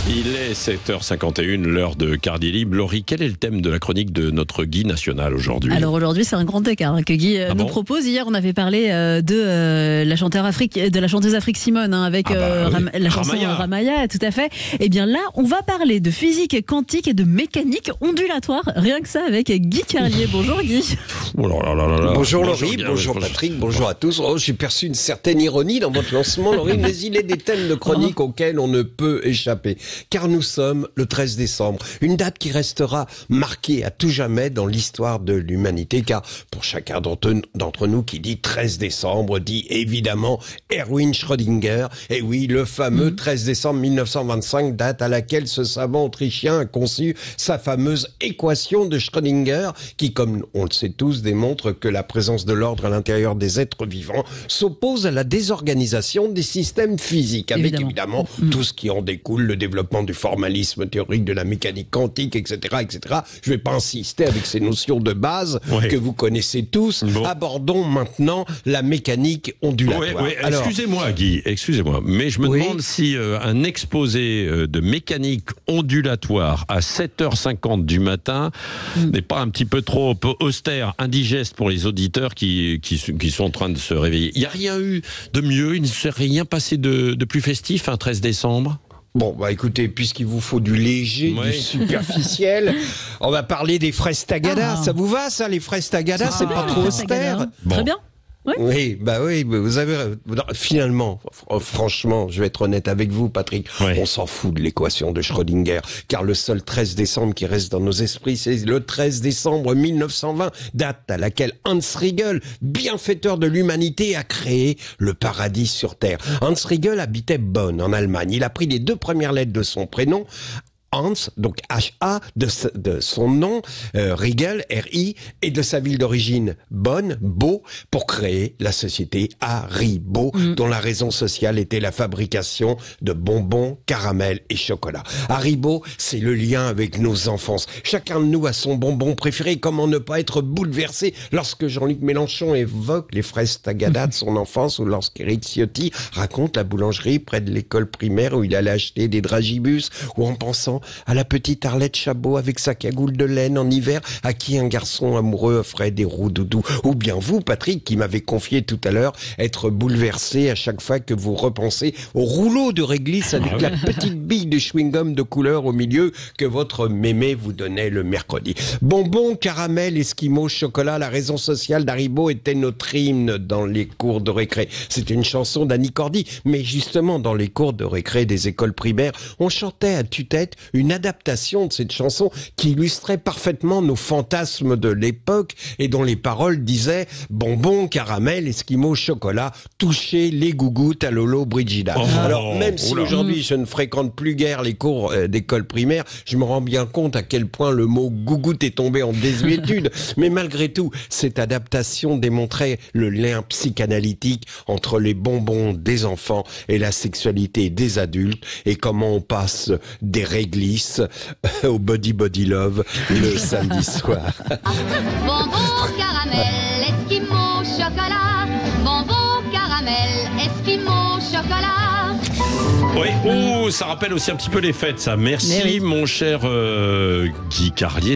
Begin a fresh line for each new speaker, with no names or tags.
Il est 7h51, l'heure de Cardi Libre. Laurie, quel est le thème de la chronique de notre Guy national aujourd'hui?
Alors aujourd'hui, c'est un grand écart que Guy nous propose. Hier, on avait parlé de la chanteuse Afrique Simone avec la chanson Ramaya, tout à fait. Et bien là, on va parler de physique quantique et de mécanique ondulatoire. Rien que ça avec Guy Carlier. Bonjour Guy.
Bonjour Laurie, bonjour Patrick, bonjour à tous. Oh, j'ai perçu une certaine ironie dans votre lancement, Laurie, mais il est des thèmes de chronique auxquels on ne peut échapper. Car nous sommes le 13 décembre, une date qui restera marquée à tout jamais dans l'histoire de l'humanité, car pour chacun d'entre nous qui dit 13 décembre, dit évidemment Erwin Schrödinger. Et oui, le fameux 13 décembre 1925, date à laquelle ce savant autrichien a conçu sa fameuse équation de Schrödinger, qui, comme on le sait tous, démontre que la présence de l'ordre à l'intérieur des êtres vivants s'oppose à la désorganisation des systèmes physiques, avec évidemment tout ce qui en découle, le développement du formalisme théorique, de la mécanique quantique, etc., etc. Je ne vais pas insister avec ces notions de base que vous connaissez tous. Abordons maintenant la mécanique ondulatoire.
Alors, excusez-moi Guy, excusez-moi, mais je me demande si un exposé de mécanique ondulatoire à 7h50 du matin n'est pas un petit peu trop austère, indigeste pour les auditeurs qui sont en train de se réveiller. Il n'y a rien eu de mieux, il ne s'est rien passé de plus festif un 13 décembre?
Bon, bah écoutez, puisqu'il vous faut du léger, du superficiel, on va parler des fraises Tagada. Ça vous va, ça, les fraises Tagada? C'est pas trop austère?
Très bien.
Oui, vous avez... Finalement, franchement, je vais être honnête avec vous, Patrick, on s'en fout de l'équation de Schrödinger, car le seul 13 décembre qui reste dans nos esprits, c'est le 13 décembre 1920, date à laquelle Hans Riegel, bienfaiteur de l'humanité, a créé le paradis sur Terre. Hans Riegel habitait Bonn, en Allemagne. Il a pris les deux premières lettres de son prénom, Hans, donc H-A, de son nom, Riegel, R-I, et de sa ville d'origine, Bonn, Beau, pour créer la société Haribo, dont la raison sociale était la fabrication de bonbons, caramels et chocolat. Haribo, c'est le lien avec nos enfances. Chacun de nous a son bonbon préféré. Comment ne pas être bouleversé lorsque Jean-Luc Mélenchon évoque les fraises Tagada de son enfance, ou lorsqu'Éric Ciotti raconte la boulangerie près de l'école primaire où il allait acheter des dragibus, ou en pensant à la petite Arlette Chabot avec sa cagoule de laine en hiver, à qui un garçon amoureux offrait des roux-doudous. Ou bien vous, Patrick, qui m'avez confié tout à l'heure être bouleversé à chaque fois que vous repensez au rouleau de réglisse avec la petite bille de chewing-gum de couleur au milieu que votre mémé vous donnait le mercredi. Bonbons, caramel, esquimaux, chocolat, la raison sociale d'Haribo était notre hymne dans les cours de récré. C'est une chanson d'Annie Cordy, mais justement dans les cours de récré des écoles primaires, on chantait à tue-tête une adaptation de cette chanson qui illustrait parfaitement nos fantasmes de l'époque et dont les paroles disaient « Bonbons, caramel, esquimaux, chocolat, touchez les gougouttes à Lolo Brigida ». Alors même si aujourd'hui je ne fréquente plus guère les cours d'école primaire, je me rends bien compte à quel point le mot gougoutte est tombé en désuétude. Mais malgré tout, cette adaptation démontrait le lien psychanalytique entre les bonbons des enfants et la sexualité des adultes, et comment on passe des réglisses au body love le samedi soir.
Bonbons, caramel, esquimaux, chocolat. Bonbons, caramel, esquimaux, chocolat.
Oui, ça rappelle aussi un petit peu les fêtes, ça. Merci, mon cher Guy Carlier.